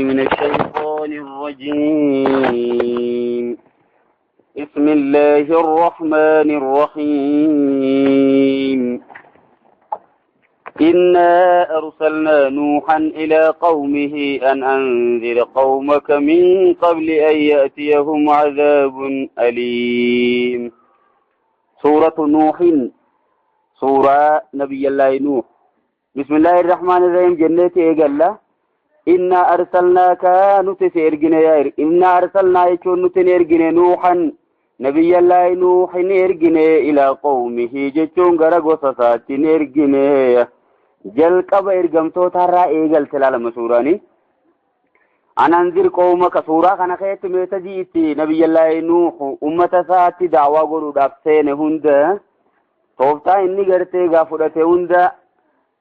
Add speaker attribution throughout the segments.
Speaker 1: من الشيطان الرجيم. بسم الله الرحمن الرحيم. إنا أرسلنا نوحا إلى قومه أن أنذر قومك من قبل أن يأتيهم عذاب أليم. سورة نوح، سورة نبي الله نوح. بسم الله الرحمن الرحيم. جنة إيقالة إنا أرسلناك نتسيرجنا يا إنا أرسلنا يكون نتنيرجنا نوحا نبي الله نوح نيرجنا إلى قومه جتون غرق وصصات نيرجنا جل قبا إرقمتو ترى إيقال سلال مسوراني أن أنذر قومك سورة خنا خيت ميتجيتي نبي الله نوح أمة ساتي دعوة قلو دافسين هندا توفتا إني قرتي غافرته هندا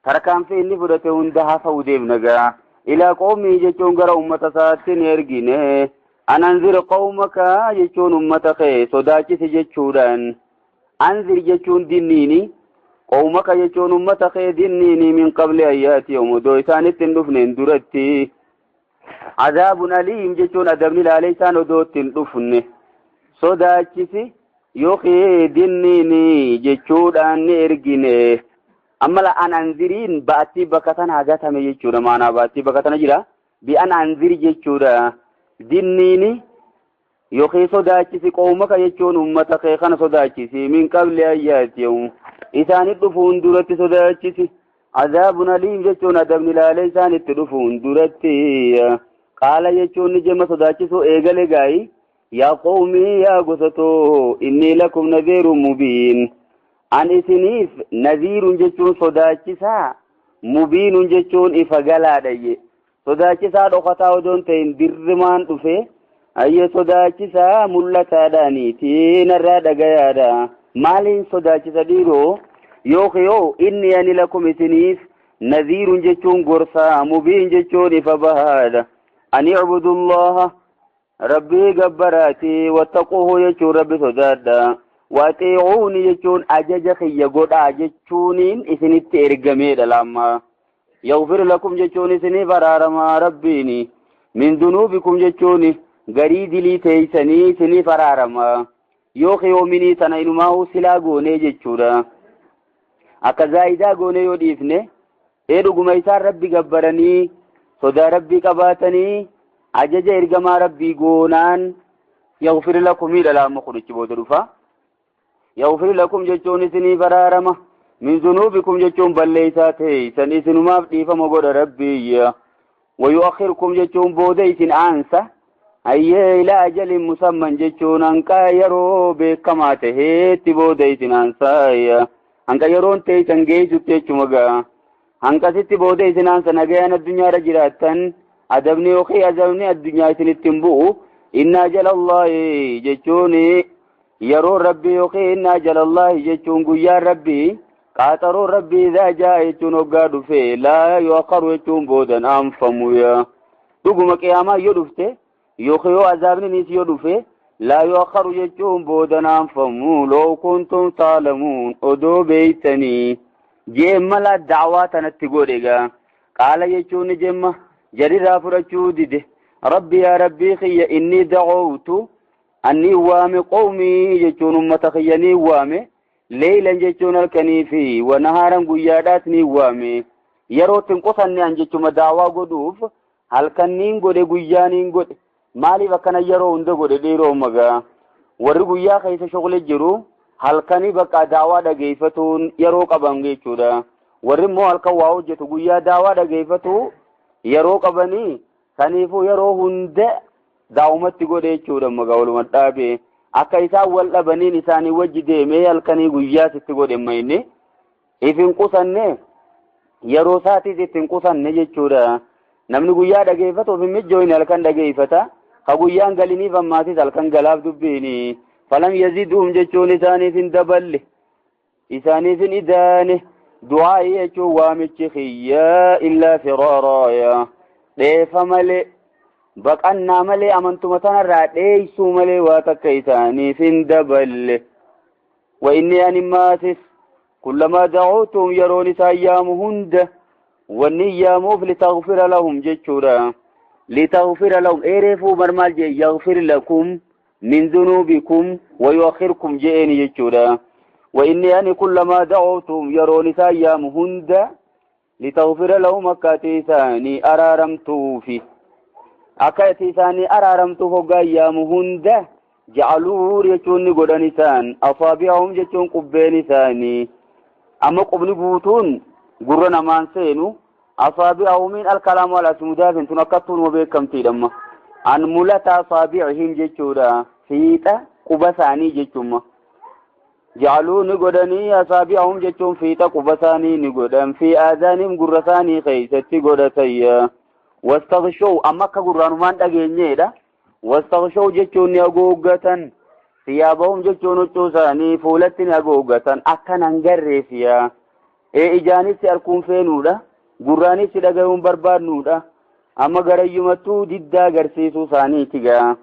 Speaker 1: تركان في إني فرته هندا هفو ديبنغا إلى قومي جتون غرا أمة ساتي نيرجنا أن أنذر قومك جتون أمة خي صداكي سجتشوران أنذر جتون دينيني قومك جتون أمة خي دينيني من قبل أيات يوم دويتان التندفنين درتي عذاب أليم جتون أدبني لاليسان ودوت الدفن صداكي يوخي دينيني جتشوران نيرجنا أما لا أن أنذرين بأتي بكتان حاجاتها ميجورا معنا بأتي بكتان جرا بأن أنذر جورا دينيني يوخي صداكي قومك يجون أمتك خان صداكي من قبل أيات يوم إسان الدفون درتي صداكي عذاب أليم جتون أدبني لا ليسان الدفون درتي قال يجون جمع صداكي سو إيغالي غاي يا قومي يا قصتو إني لكم نذير مبين أن إسنيف نذير جتون صداكسا مبين جتون إفقالا دي صداكسا دقطا ودون تين درمان تفه أي صداكسا ملتا داني تين الرادة قيادا مالين صداكسا ديرو يوخيو إني أني لكم إسنيف نذير جتون قرصا مبين جتون إفبهادا أن يعبدوا الله ربي قبراتي واتقوه يجو ربي صدادا واتيعوني يجون أججخي يقول أججونين إسنت إرقميد لما يغفر لكم ججون إسني فرارما ربيني من ذنوبكم ججوني قريد لي تيسني إسني فرارما يوخي ومني تنين ماهو سلاقوني ججودا أكزايدا قوني يوديفني إيرو قميسان ربي قبرني صدا ربي قباتني أجج إرقما ربي قونان يغفر لكم إلى لما خلوك بودرفا يغفر لكم جتون سني فرارمة من ذنوبكم جتون بليساتي سنسن ما فتيف مقود ربي ويؤخركم جتون بوديس آنسة أي إلى أجل مسمى جتون أنكا يرو بكما تهيت بوديس آنسة أنكا يرون تيسن جيسو تيسو مقا أنكا ست بوديس آنسة نقيان الدنيا رجلاتا أدبني وخي أزوني الدنيا سنتنبو إن أجل الله جتوني يرو ربي يوخي إن أجل الله يجون قيا ربي قاتروا ربي إذا جاء يجون وقادوا فيه لا يوخر يجون بودا أنفموا يا تقوم قياما يدفته يوخيو عذابني نيس يدفه لا يوخر يجون بودا أنفموا لو كنتم تعلمون أدو بيتني جيما لا دعواتنا تقوليغا قال يجون جيما جري رافرچو ديده ربي يا ربي خي إني دعوتو أني وامي قومي جتون متخيني وامي ليلا جتون الكنيفي ونهارا قياداتني وامي يرو تنقصني أن جتون دعوة قدوف هل كنين قد قيانين قد مالي بكنا يرو اند قد ديرو مغا ورقيا خيس شغل الجرو هل كني بكا دعوة دقيفتون يرو قبنغي چودا ورمو هل كواو جتو قيا دعوة دقيفتو يرو قبني كنيفو يرو هند daawumatti godhe jechuudha magaaluma dhaabe akka isaan wal dhabaniin isaanii wajji deemee halkanii guyyaa sitti godhe mayne ifin qusanne yeroo saatis ittiin qusanne jechuudha namni guyyaa dhageeffatuuf hin mijjooyne halkan dhageeffata ka guyyaan galiniif ammaatis halkan galaaf dubbiini falam yaziduhum jechuun isaaniif hin daballe isaaniif hin idaane du'aa'ii jechuun waamichi khiyyaa illaa firaaraaya dheefa malee بقنا ملي أمنتم تنرى ليسو ملي واتكيساني فندبل وإني أنماسس كلما دعوتم يروني سايام هند والنياموف لتغفر لهم جيشورا لتغفر لهم إيرفوا برمال جي يغفر لكم من ذنوبكم ويؤخركم جئين يجودا وإني أني كلما دعوتم يرون سايام هند لتغفر لهم أكاتيساني أرارمتو في أكاتيساني أرارمتو فوق أيام هند جعلوا يجون قدنسان أصابعهم يجون قبينساني أما قبل بوتون قرنا مان سينو أصابعهم من الكلام ولا سمدات تنكتون وبيكم تيدما عن ملتا أصابعهم جتشورا فيتا قبساني جتشما جعلوا نقدني أصابعهم جتشون فيتا قبساني نقدن في آذانهم قرساني خيستي قدسيا واستغشوا أما كقران مان تجينيدا واستغشوا جتشون يقوقة ثيابهم جتشون التوساني فولتين يقوقة أكنا نقري فيها إيجاني سيركون فينودا قراني سيدقون بربارنودا أما قريمتو ددا قرسيسو ثانيتيغا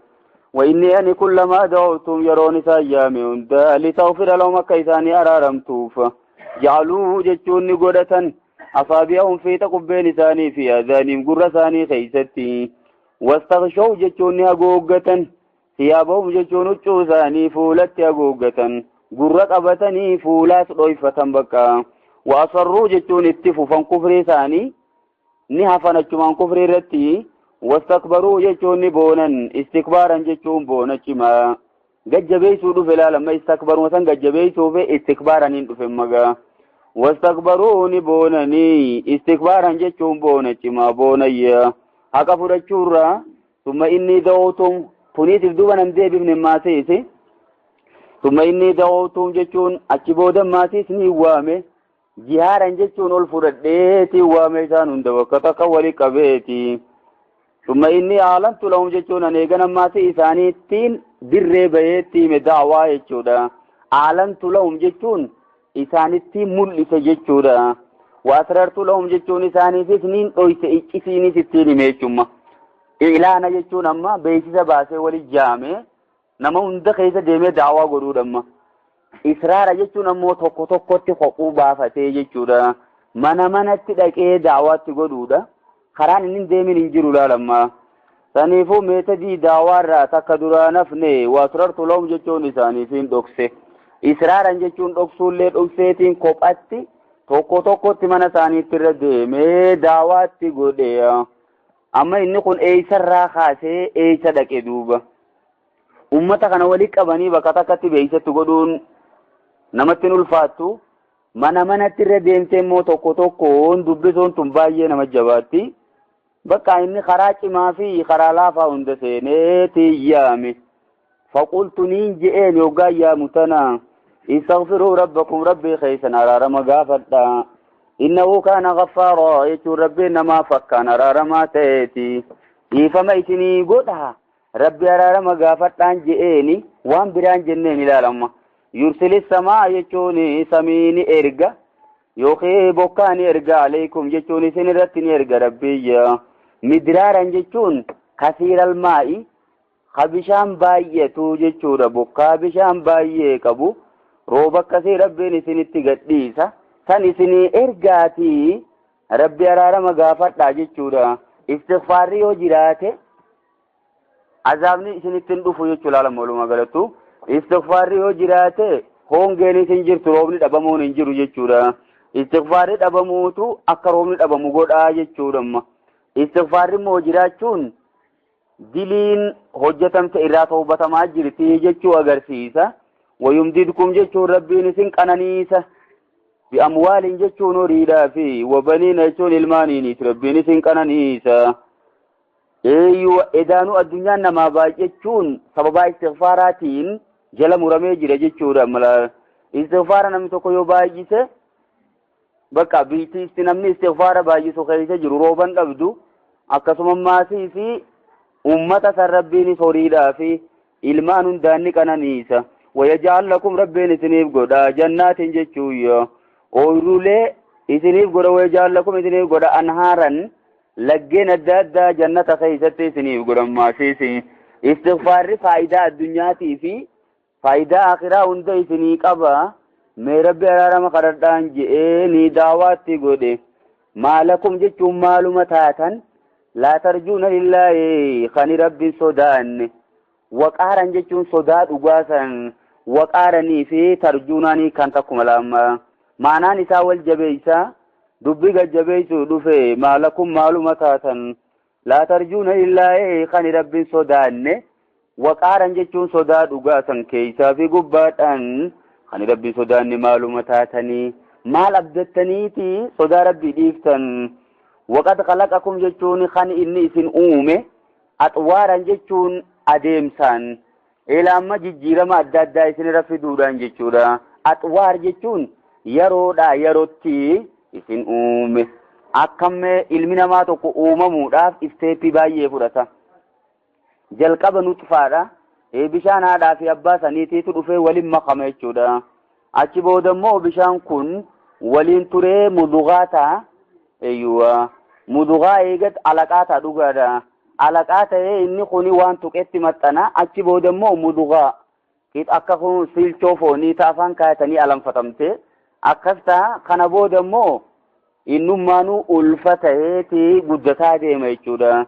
Speaker 1: وإني أني كلما دعوتم يروني سايامي هندا لتغفر لهم كيساني أرارمتوف جعلوه جتشوني قدة أصابعهم في تقبين ثاني في أذانهم قر ثاني خيستي واستغشوا جتشوني أقوقة ثيابهم جتشون ثاني فولت أقوقة قرق أبتني فولات ضيفة بكا وأصروا جتشون اتفوا كفري ثاني نهفنا جمان كفري رتي واستكبروا جتشون بونا استكبارا جتشون بونا جما ججبيسوا دفلا لما استكبروا مثلا ججبيسوا في استكبارا ندفن مغا واستكبروا نبونني استكبارا جتشون بونا جما بونا يا حقا فرجورا ثم إني دعوتم تنيت الدوبا نمدي بابن ماسيسي ثم إني دعوتم جتشون أكبودا ماسيسني وامي جهارا جتشون الفرديتي واميسان اندوكتك ولقبيتي ثم إني أعلنت لهم جتشون أنيقنا ماسي إسانيتين دري بيتي مدعوا يجودا أعلنت لهم جتشون إسانيتين ملس جتشودا وأسررت لهم جتشون إساني في سنين أويس إكسيني ستين ميشوما إعلانا جتشون أما بيسيسا باسي ولجامي نما اندخيسا ديمي دعوا قرود أما إسرار جتشون أمو توكو توكو تخقو بافتي جتشودا منا تدكي دعوات قرودا خران إن ديمين انجروا لما سنيفو ميتدي دعوارا تكدرا نفني وأسررت لهم جتشون إساني فين دوكسي إسرارا جتشون دوكسو اللي دوكسيتين كوباتي توكو توكو تمنا ثاني تردي مي دعوات قوديا أما إني كون إيسر راخاسي إيسا دكي دوبا أمتا كان وليك أباني بكتا كتب إيسا تقودون نمتن الفاتو mana tirre deemtee immoo tokkoon dubbisuun tun baay'ee nama jabaatti bakka inni karaa cimaa fi karaa laafaa hunda seeneeti yaame faqultu niin je'een yoggaa yaamu tana istaghfiruu rabbakum rabbii keessan araarama gaafadha innahu kaana gaffaaraa jechuun rabbiin namaa fakkaan araaramaa ta'eeti dhiifama isinii godha rabbi araarama gaafadhaan je'eeni waan biraan jenneen ilaalama يرسل السماء يجوني سميني إرجع يوخي بوكاني إرجع عليكم يجوني سنرتني إرجع ربي مدرارا يجون كثير الماء خبشان باية توجد بوكا بشان باية كبو روبا كثير ربي سنتي قديسة سني إرجعتي ربي أرارا مغافت تاجد استغفاري وجراته عذابني سنتين دفو يجول على مولو مغلطو استغفاري هو جراته هونغيني سنجر تروبني دبمون انجرو جچورا استغفاري دبموتو اكرومني دبمو غودا جچورم استغفاري مو جراچون دلين حجتم تيرا توبتما جرتي جچو اگرسيسا ويمددكم جچو ربين سن قنانيسا باموال جچو نوريدا في وبنين جچون المانيني ربين سن قنانيسا ايو ادانو الدنيا نما باجچون سبب استغفاراتين jala muramee jira jechuudha mala istighfaara namni tokko yoo baay'ise bakka biitiisti namni istighfaara baay'isu keessa jiru rooban dhabdu akkasuma maasii fi ummata san rabbiin horiidhaa fi ilmaan hundaanni qananiisa wayaja'al lakum rabbiin isiniif godha jannaatin jechuuyyo ooyiruulee isiniif godha wayaja'al lakum isiniif godha anhaaran laggeen adda addaa jannata keessatti isiniif godhan maasiisi istighfaarri faayidaa addunyaatii fi فايدة آخرة هنده إسني قبا مي ربي أرارما قردان جئني دعواتي قده ما لكم جتشم معلومتاتا لا ترجون لله خن رب صدان وقارن جتون صداد وقاسن وقارني في ترجوناني كانتكم لما معنى نساء والجبيسة دبق الجبيس دفي ما لكم معلومات لا ترجون لله خن رب صدان وقارن جتون صداد وقاسن كيسا في قبات خن رب صدان معلوماتني مال أبدتنيتي صدا ربي ديفتن وقد خلقكم جتون خن إني سن أومه أطوارا جتون أديمسان إلى أما جيرما أدادا إسن رفدودان جتودا أطوار جتون يرودا يروتي إسن أومه أكم إلمنا ما تقو أوممو راف إفتيبي بايه فرطا جلقب نطفادا بشان هذا في أباسا نيتي تدفع ولم مقام جتودا أچي بودمو بشان كن ولين تري مضغاتا ايوه مضغا ايغت علاقاتا دوغادا علاقاتا اني خوني وان توكيتي متنا اچي بودمو مضغا كيت اكخون سيلچوفوني تافان كايتني علم فتمتي اكفتا كنا بودمو انو مانو الفتهتي غدتا ديما يچودا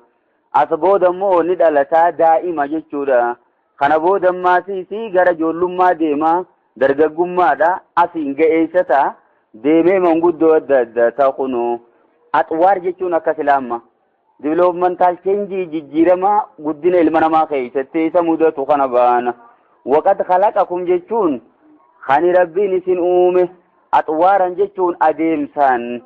Speaker 1: اسبودمو ندلتا دائما يچودا كنا بودما سي غرا جولما ديما درغغمادا اسين گئيستا ديمه منغدو دد تاخنو اطوار جچون اكسلامه ديفلوبمنتال چينجي جيجيرما غدين علمنا خيستي سمودو خنبان وقد خلقكم جچون خاني ربي نسين اومه اطوارا جچون اديمسان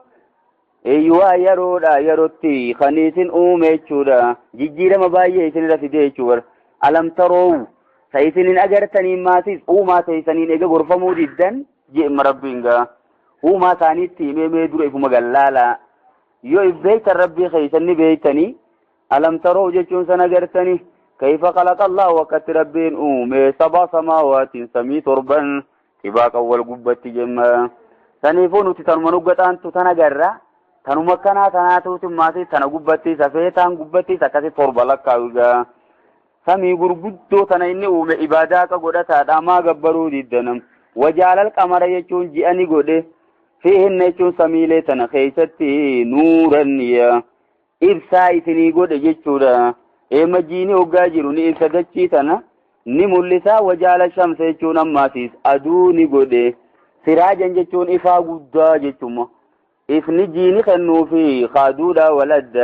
Speaker 1: ايوا يرودا يروتي خنيسين اومه چودا جيجيرما بايه سين رفيدي چور الم ترو سيسنين اجرتني ماتيس اوما سيسنين اجا غرفمو جدا جئ ربينغا وما ثانيت تيمي دور ابو مغلالا يو بيت ربي خيسني بيتني الم تروا جچون سنغرتني كيف خلق الله وقت ربين سبع سماوات سمي تربا كباك اول قبت جما سنيفون تتنمنو غتان تتنغرا تنو مكنا تناتو تماتي تنغبتي سفيتان غبتي سكتي تربا لكاوغا سمي غرغدو تنيني عباداك غدتا داما غبرو ديدنم وجعل القمر يچون جئني غده فيهن يچون سميله تن خيستي نورا يا إبسايتني غده يچودا مجيني وغاجروني إبسدچي تن نملسا وجعل الشمس يچون اماسيس ادوني غده سراجا يچون إفا غدا يچوم إفني جيني خنو في خادودا ولد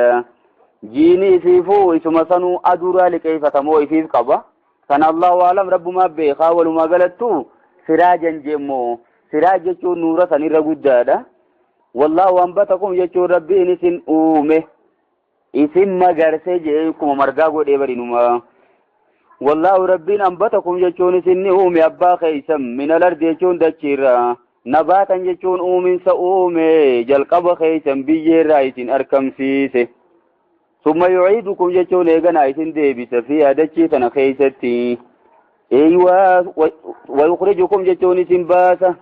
Speaker 1: جيني فيفو اسم سنو أدورا لكيف تمو إفيف قبا كان الله أعلم رب ما بيخا ولما قلتو سراجا جمو سراج يچو نورا سنير غدادا والله أنبتكم يچو ربي نسن أومه اسم مغرسي جيكم مرغا غودي برينما والله ربي أنبتكم يچو نسن أومه أبا خيسم من الأرض يچون دچيرا نباتا يچون أومن سأومه جلقب خيسم بيجير رايسين أركم سيسه ثم يعيدكم يچون ايغنا ايسن ديبس فيها دچيتنا خيستي ايوا ويخرجكم يچون سنباسا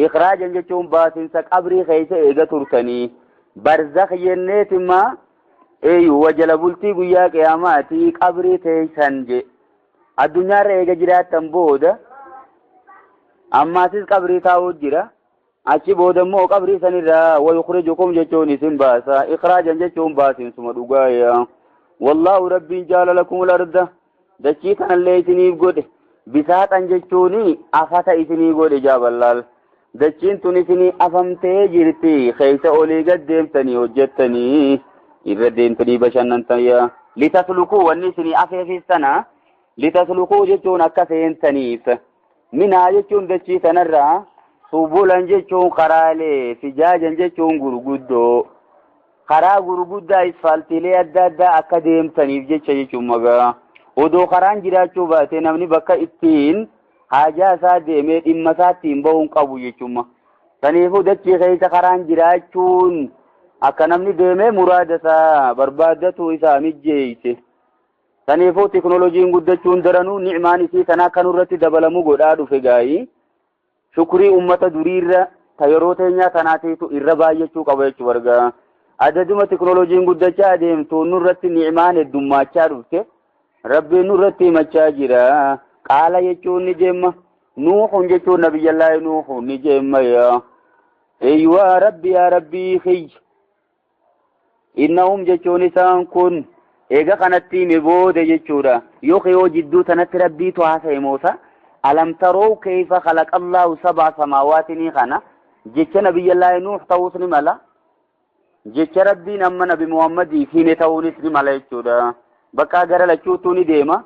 Speaker 1: اخراجا يچون باسن سقبري خيس ايغا ترتني برزخ ينتما ايوا جلبلتي غيا قياماتي قبري تيسنج الدنيا ريغا جراتن بود اما سيس قبري تاو جرا اچي بودمو قبري سنيرا ويخرجكم يچون سنباسا اخراجا يچون باسن سمدوغايا والله ربي جعل لكم الارض دچيتن الليتني غد بساطن يچوني افتا اسني غد جابلال دچين تونسني افمتي جرتي خيس اولي قدمتني وجدتني إردينتني بشننتني لتسلكوا ونسني افيفستنا لتسلكوا يچون اكسينتنيف من يچون دچيتن الرا سبولان جچون خرالي فجاجان جچون غرغدو خرا غرغدا اسفالتيلي اددا اكاديم تنيف جچون مغا ودو خران جراچو باته نمني بكا اتين حاجه سا ديمه دمساتين بون قبو يچوما تنيفو دچي خيت خران جراچون اكنمني ديمه مرادسا بربادتو اسا مجيسه تنيفو تكنولوجي غدچون درنو نعماني سي تنا كنورتي دبلمو غدادو فغاي شكري أمة دريرة تيروتينيا تناتيتو إرباية قبيت ورغا عددما تكنولوجين قدجا ديم تو نورت نعمان الدماچا رفته ربي نورت مچاجرا قال يچون نجم نوح يچون نبي الله نوح نجم يا ايوا ربي يا ربي خي innahum jechuun isaan kun eega kanatti mi boode jechuudha yoo jidduu tanatti rabbiitu haasa'e moosa alam taroo kayfa khalaqa Allahu sab'a samaawaatini kana jecha nabiyyallaahi nuux ta'uus ni mala jecha rabbiin amma nabi muhammadii hime ta'uunis ni mala jechuudha bakka gara lachuutu ni deema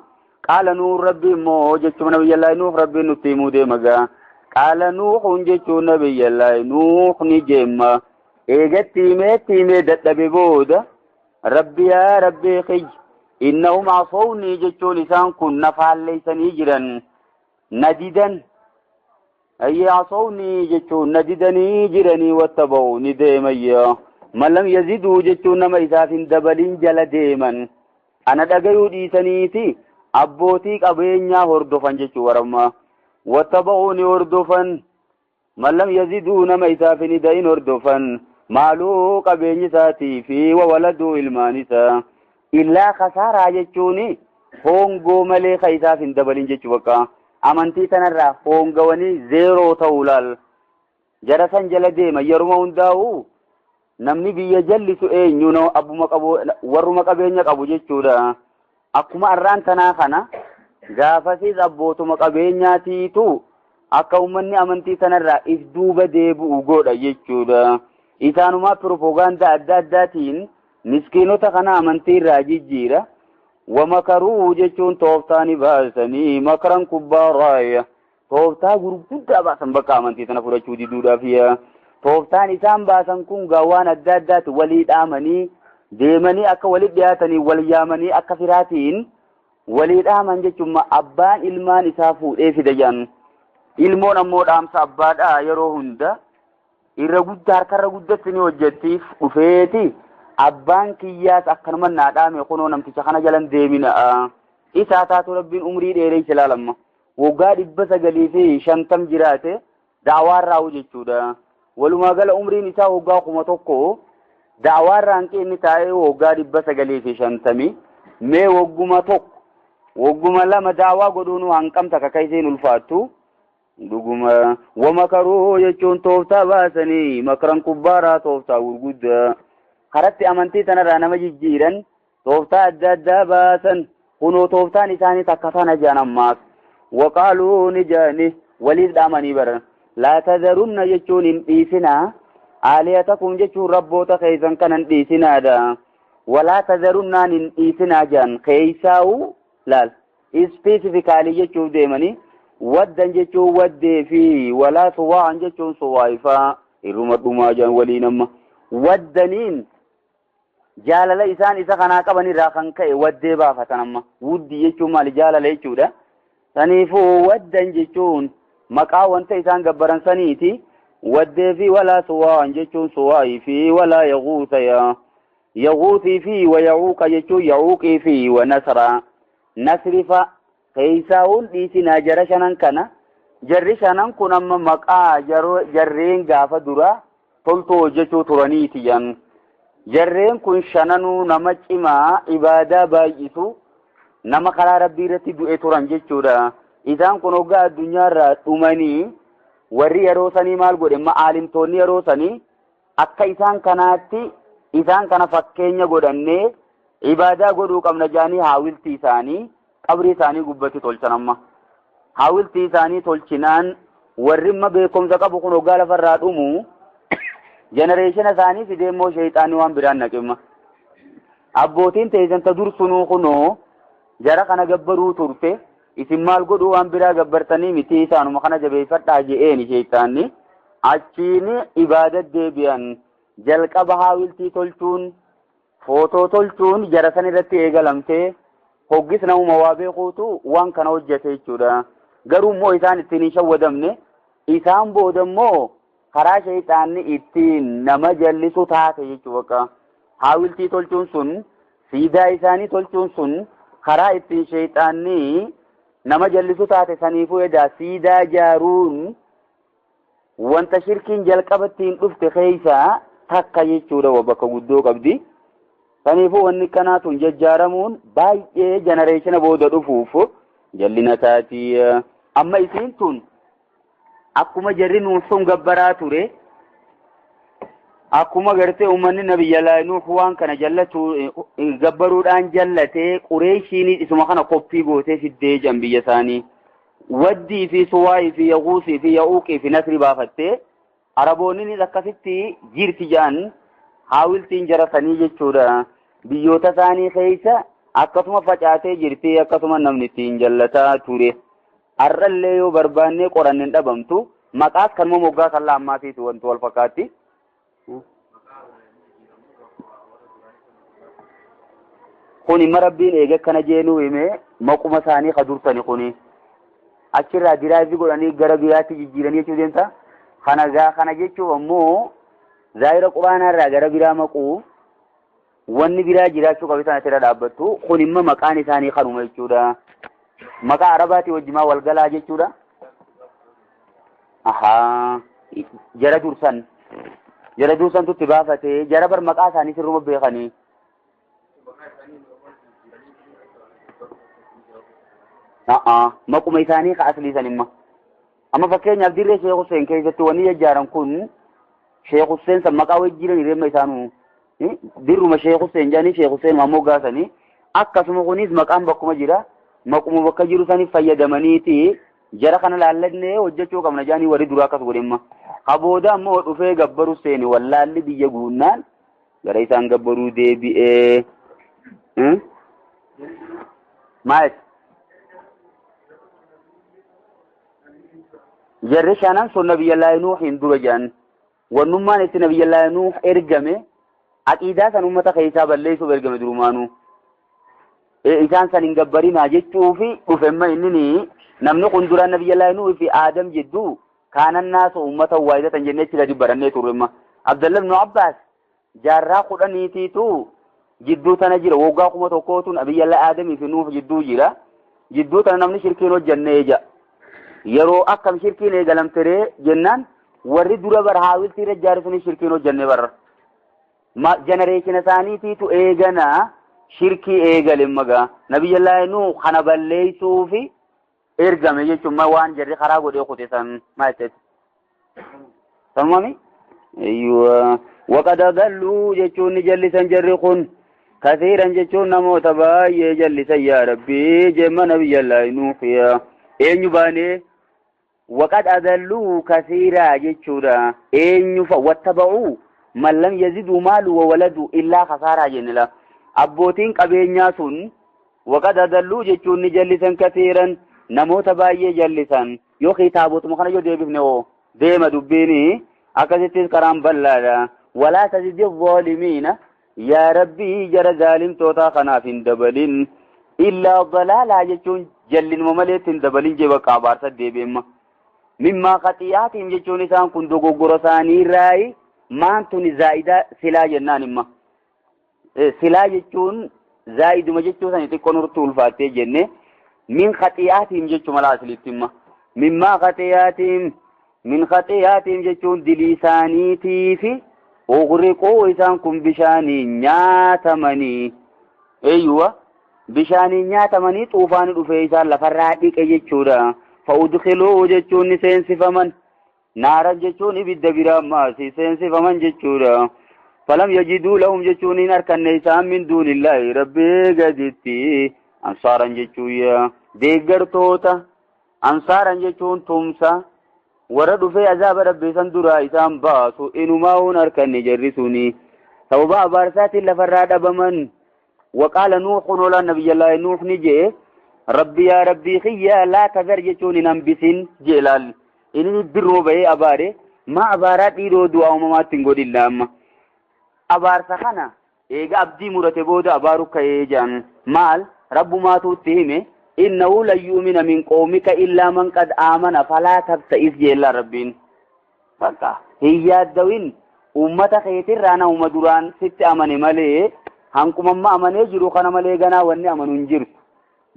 Speaker 1: qaala nuux rabbi immoo jechuma nabiyyallaahi nuux rabbiin nutti himuu deema gaa qaala nuuxun jechuun nabiyyallaahi nuux ni jeemma eegatti himee dadhabe booda rabbi yaa rabbi xiyy innahum asawni jechuun isaan kun nafaalleeysanii jiran nadidan ayyi asawni jechuun nadidanii jiranii wattaba'u ni deemayya man lam yaziduu jechuun nama isaaf hin dabalin jala deeman ana dhagayuu dhiisaniiti abbootii qabeenyaa hordofan jechuu waramma wattaba'u ni hordofan man lam yaziduu nama isaaf hin dayin hordofan maaluu qabeenyi isaatii fi waladuu ilmaan isaa illaa khasaaraa jechuun hongoo malee ka isaaf hin dabalin jechuu bakka amantii tanarraa hongawanii zeeroo ta'uu laal jara san jala deema yeruma hundaa'u namni biyya jallisu eenyu abbuma qabu warruma qabeenya qabu jechuudha akkuma arraan tanaa kana gaafasiis abbootuma qabeenyaatiitu akka ummanni amantii tanarraa if duuba deebi'u godha jechuudha isaanuma propaganda adda addaatiin miskiinota kana amantii irraa jijjiira wamakaruu jechuun tooftaani baasanii makaran kubbaaraaya tooftaa gurguddaa baasan bakka amantii tana fudhachuu diduudhaaf tooftaan isaan baasan kun gaawwan adda addaati walii dhaamanii deemanii akka walii dhiyaatanii wal yaamanii akka firaatiin walii dhaaman jechuun abbaan ilmaan isaa fuudhee fida jedhan ilmoon ammoo dhaamsa abbaadhaa yeroo hunda irra guddaa harkarra guddatti ni hojjettiif dhufeeti abbaan kiyyaas akkanuma naa dhaame kunoo namticha kana jalan deemina isaa taatu rabbiin umrii dheereessa ilaalamma waggaa 950 jiraate daawaan raa'u jechuudha walumaa gala umriin isaa waggaa 1,000 daawaan raanqee inni taa'ee waggaa 950 mee wagguma tokko wagguma lama daawaa godhuun hanqamta kakaiseen ulfaattu dhuguma wamakaruu jechuun tooftaa baasanii makaran kubbaaraa tooftaa gurguddaa karatti amantii tanarraa nama jijjiiran tooftaa adda addaa baasan kunoo tooftaan isaanii takka tana jedhan ammaas waqaaluu ni jedhani waliif dhaamanii baran laa tadharunna jechuun hin dhiisinaa aalihatakum jechuun rabboota keessan kanan dhiisinaadha walaa tadharunnaan hin dhiisinaa jedhan keeysaa'u laal ispeesifikaalii jechuuf deemanii waddan jechuun waddee fi walaa suwaa'an jechuun suwaa'ifaa irruma dhumaa jedhan waliin amma waddaniin jaalala isaan isa kanaa qaban irraa kan ka'e waddee baafatan amma wuddi jechuun maali jaalala jechuudha saniifuu waddan jechuun maqaa wanta isaan gabbaran saniiti waddee fi walaa suwaa'an jechuun suwaa'ii fi walaa yaguutii fi wayacuuqa jechuun yacuuqii fi wanasra nasrifa keeysaa'uun dhiisinaa jara shanan kana jarri shanan kun amma maqaa jarreen gaafa dura toltoo hojjechuu turaniiti jedhan jarreen kun shananuu nama cimaa ibaadaa baay'isu nama karaa rabbii irratti du'e turan jechuudha isaan kun hoggaa addunyaarraa dhumanii warri yeroo sanii maal godhe aalimtoonni yeroo sanii akka isaan kanaatti isaan kana fakkeenya godhannee ibaadaa godhuu qabna jaanii haawiltii isaanii qabrii isaanii gubbatti tolchan amma haawiltii isaanii tolchinaan warri amma beekumsa qabu kun hoggaa lafarraa dhumu generation isaanii fideemmoo shayxaanii waan biraan naqimma abbootiin teessan ta dursunuu kunoo jara kana gabbaruu turte isin maal godhuu waan biraa gabbartanii miti isaanuma kana jabeeffadhaa je'eeni shayxaanni achiini ibaadat deebi'an jalqaba haawiltii tolchuun footoo tolchuun jara san irratti eegalamtee hoggis namuma waa beekuutu waan kana hojjete jechuudha garuu immoo isaan ittiin hin shawwadamne isaan boodammoo karaa shayxaanni ittiin nama jallisu taate jechuudha haawiltii tolchuun sun siidaa isaanii tolchuun sun karaa ittiin shayxaanni nama jallisu taate saniifuu edaa siidaa jaaruun wanta shirkiin jalqabattiin dhufte keeysaa takka jechuudha bakka guddoo qabdi saniifuu wanni kanaatun jajjaaramuun baay'ee jenereeshina booda dhufuuf jallina taatii amma isiin tun akkuma jarri nuun sun gabbaraa ture akkuma gartee ummanni nabiyyi Nuh waan kana jallatu gabbaruudhaan jallatee Qureeshiin isuma kana qophii gootee fiddee jan biyya isaanii waddii fi suwaa'ii fi yaquusii fi ya'uuqii fi nasri baafattee araboonnis akkasitti jirti jaan haawiltiin jaratanii jechuudha biyyoota isaanii keessa akkasuma facaatee jirti akkasuma namni ittiin jallataa ture arrallee yoo barbaannee qoranne hin dhabamtu maqaas kanuma moggaa kan laammaatiiti wanti wal fakkaatti. kuni marabbiin eega kana jeenuu hime maquma isaanii kadurtani kuni achirraa diraayivii godhanii gara biraatti jijjiiranii jechuu deemta kana jechuuf ammoo zaahira quraanaarraa gara biraa maquu wanni biraa jiraachuu qabu isaan asirra dhaabbattu kun imma maqaan isaanii kanuma jechuudha maqaa arabaati wajjimaa walgalaa jechuudha. jara dursan tutti baafatee jara bar maqaa isaanii sirruma beekanii maquma isaanii ka asliisan imma amma fakkeenyaaf dirree Sheekh Hussein keessatti wanni jajjaaran kun Sheekh Hussein san maqaa wajjiran hirreemma isaanuu dirruma Sheekh Hussein jedhanii Sheekh Hussein ammoo gaasanii akkasuma kunis maqaan bakkuma jira maquma bakka jiru saniif fayyadamaniiti jara kana laallannee hojjechuu qabna jaanii warri duraa akkas godhimma habooda ammoo dhufee gabbaruu seeni wallaalli biyya guunnaan gara isaan gabbaruu deebi'ee maal jarri shanan sun nabiyyallaahi Nuuh hin dura jedhan wannummaan itti nabiyyallaahi Nuuh ergame aqiidaa san ummata keessaa balleessuuf ergame durumaanuu isaan san hin gabbarinaa jechuufi dhufemma innini namni kun duraan nabiyyallaahi Nuuh fi Aadam jidduu kaanan naasu ummata waayidatan jennee itti gadi barannee turremma Abdallah ibn Abbaas jaarraa 10 jidduu tana jira waggaa 100 nabiyyallaahi Aadamii fi Nuuh jidduu jira jidduu tana namni shirkiin hojjannee ija yeroo akkam shirkiin eegalamteree jennaan warri dura bar haawiltii irra jaarisanii shirkiin hojjannee barra jenereeshina isaaniitiitu eegana shirkii eegalen magaa nabiyyallaahi Nuuh kana balleessuufi ergame jechuun waan jarri karaa godhee kute san maal ta'e samami ayyuwa waqad adalluu jechuun ni jallisan jarri kun kasiiran jechuun namoota baay'ee jallisan yaa rabbii jemma nabiyyallaahi Nuuh eenyu baanee waqad adalluu kasiiraa jechuudha eenyu wattaba'uu man lam yaziduu maalu wa waladu illaa khasaaraa jennila abbootiin qabeenyaa sun waqad adalluu jechuun ni jallisan kasiiran namoota baay'ee jallisan yoo kitaabotuma kana yoo deebifne oo deema dubbiini akkasittis karaan bal'aadha walaa tazidi zaalimiina yaa rabbii jara zaalimtoota kanaaf hin dabalin illaa dalaalaa jechuun jallinuma maleetti hin dabalin jee bakka abaarsa deebi'emma mimmaa qatiyaatiim jechuun isaan kun dogoggora isaanii raayi maantuni zaa'ida silaa jennaan imma silaa jechuun zaa'iduma jechuu sani xiqqoo nurti ulfaattee jenne min qatiyaatiim jechuu mala aslittimma mimmaa qatiyaatiim jechuun dilii isaaniitii fi ughriquu isaan kun bishaanii nyaatamanii eeyyuwa bishaanii nyaatamanii xuufaani dhufee isaan lafarraa dhiqe jechuudha fa'udkhiluu jechuun ni seensifaman naaran jechuun ibidda biraa maasi seensifaman jechuudha falam yajiduu lahum jechuun hin arkanne isaan min duunillaahi rabbii gaditti ansaaran jechuun deeggartoota ansaaran jechuun tumsa warra dhufee azaaba rabbiisan duraa isaan baasu inumaa hun arkanne jarri suni sababa abaarsaatiin lafarraa dhabaman وقال نوح ولا نبي الله نوح نجي ربي يا ربي خيا لا تذر جتوني نمبسين جلال إني برو بي أباري ما أبارات إيرو دعا وما تنقود الله أبار سخنا إيجا أبدي مرتبود أبارو كيجان مال رب ما توتهمه إنه لا يؤمن من قومك إلا من قد آمن فلا تبتئس جل ربين فكا هي الدوين أمتا خيتر رانا ومدوران ست أمن مليه hankumamma amanee jiru kana malee ganaa wanni amanu hin jirtu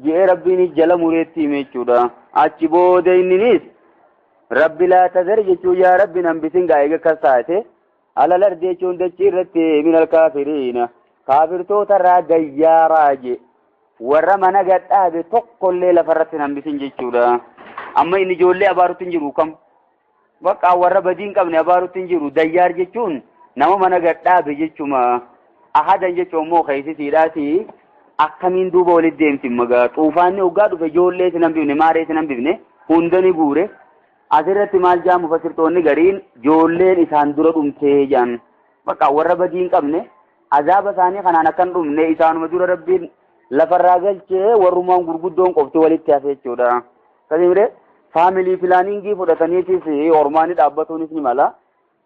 Speaker 1: jee rabbiin jala mureetti hime jechuudha achi booda inninis rabbi laa tazar jechuu yaa rabbi nambisin gaa eega akkas taate alal ardii jechuun dachii irratti minal kaafiriina kaafirtoota irraa dayyaaraa je warra mana gadhaabe tokkollee lafarratti nambisin jechuudha amma inni ijoollee abaarutti hin jiru kam bakka warra badiin qabne abaarutti hin jiru dayyaar jechuun nama mana gadhaabe jechuma ahadan jechuun moo keeysisiidhaati akkamiin duuba walitti deemti magaa xuufaanni hoggaa dhufe ijoollee sinan bifne maaree sinan bifne hundani guure asirratti maal jaa mufassirtoonni gariin ijoolleen isaan dura dhumtee jaan bakka warra badii hin qabne azaaba isaanii kanaan akkan dhumne isaanuma dura rabbiin lafarraa galchee warrumaan gurguddoon qofti walitti hafe jechuudha. Kasimire faamilii pilaaningii fudhataniitis ormaani dhaabbatuunis ni mala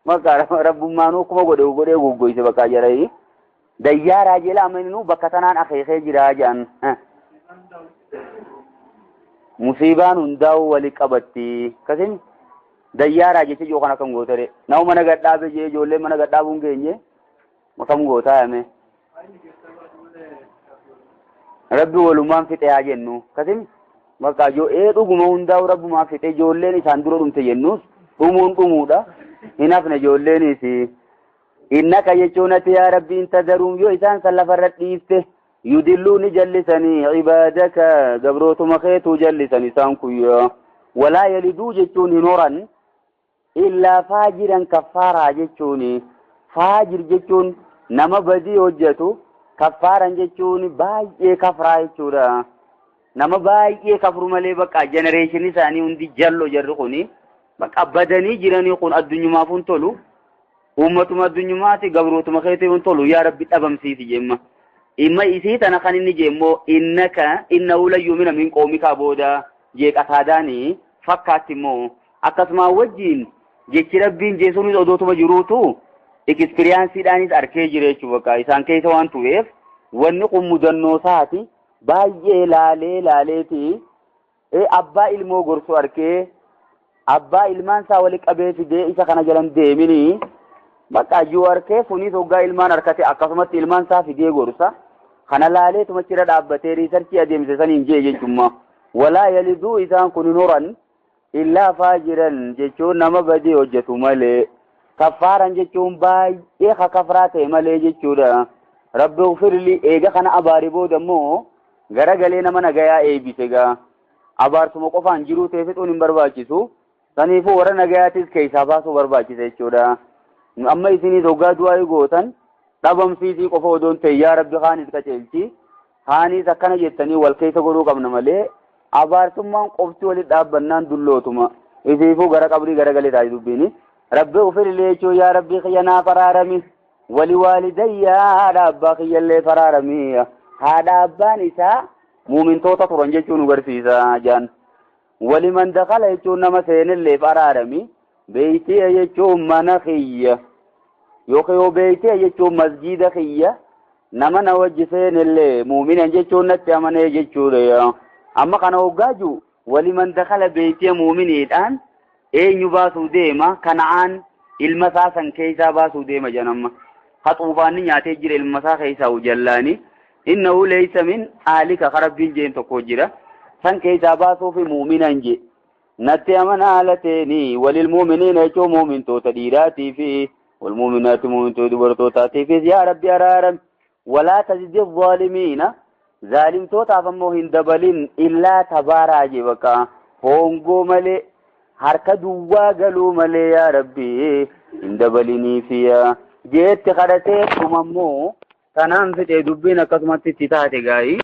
Speaker 1: bakka rabbummaanuu kuma godhee goggoyse bakka jarayi dayyaaraa jeela amaninu bakka tanaan akeekee jiraa jaan musiibaan hundaa'u wali qabatti kasim dayyaaraa jecha yoo kana kan gootare nama mana gadhaabe jee ijoollee mana gadhaabuun geenye makam gootaa yame rabbi walumaan fixe haa jennu kasim bakka yoo dhuguma hundaa'u rabbumaan fixe ijoolleen isaan dura dhumte jennus dhumuun dhumuudha hin hafne ijoolleenis innaka jechuun ati yaa rabbi intazaruum yoo isaan san lafarra dhiifte yudilluu ni jallisanii cibaadaka gabrootuma keetuu jallisan isaan kuyya walaa yaliduu jechuun hin horan illaa faajiran kaffaaraa jechuun faajir jechuun nama badii hojjetu kaffaaran jechuun baay'ee kafraa jechuudha nama baay'ee kafru malee bakka jenereeshinii isaanii hundi jallo jarri kuni bakka badanii jiranii kun addunyumaaf hin tolu ummatuma addunyumaati gabrootuma keetuu hin tolu yaa rabbi dhabamsiisi jemma imma isii tana kan inni jemmoo innaka innahu layyumina min qoomika booda jeeqataadhaani fakkaatti immoo akkasuma wajjiin jechi rabbiin jeesuunis odootuma jiruutu ekspiriyaansiidhaanis arkee jira jechuu bakka isaan keessa waan tu'eef wanni kun mudannoo isaati baay'ee laaleeti abbaa ilmoo gorsu arkee abbaa ilmaan isaa wali qabee fidee isa kana jalan deemini bakka yoo arkee kunis hoggaa ilmaan harkate akkasumatti ilmaan isaa fidee gorsa kana laaleetuma cira dhaabbatee riisarchii adeemse saniin jee jechummaa walaa yaliduu isaan kun hin horan illaa faajiran jechuun nama badii hojjetu malee kaffaaran jechuun baay'ee kafraa ta'e malee jechuudha rabbi ufirli eega kana abaari booda immoo garagalee nama nagayaa eebise gaa abaarsuma qofaan jiruu ta'e fixuun hin barbaachisu saniifuu warra nagayaatis keessaa baasuu barbaachisa jechuudha amma isinis hoggaa du'aa gootan dhabamsiisii qofa odoon ta'e yaa rabbi haanis qaceelchi haanis akkana jettanii wal keessa godhuu qabna malee abaarsummaan qofti walitti dhaabbannaan dullootuma isiifuu gara qabrii garagalee taa'ee dubbiini rabbi ufirlee jechuun yaa rabbi kiyya naa faraarami wali waalidayya haadha abbaa kiyyallee faraarami haadha abbaan isaa muumintoota turan jechuun agarsiisa jaan waliman dakala jechuun nama seenillee faraarami beeytiya jechuun mana kiyya yookaan beeytiya jechuun masjiida kiyya nama na wajji seenillee muuminan jechuun natti amanee jechuudha amma kana hoggaaju waliman dakala beeytiya muuminiidhaan eenyu baasuu deema kana'aan ilma isaa san keessaa baasuu deema janamma haxuufaanni nyaatee jira ilma isaa keessaa ujallaani innahu laysa min aalika karabbiin jeen tokko jira san keessaa baasuu fi muuminan je natti amana haalateeni walil muuminiina jechuun muumintoota dhiiraatii fi wal muuminaati muumintoota dubartootaatiifis yaa rabbi araaram walaa tazidi zaalimiina zaalimtootaaf ammoo hin dabalin illaa tabaaraa je bakka hongoo malee harka duwwaa galuu malee yaa rabbi hin dabaliniifiya jeetti kadhatee dhumammoo kanaan fixee dubbiin akkasumatti itti taate gaa'ii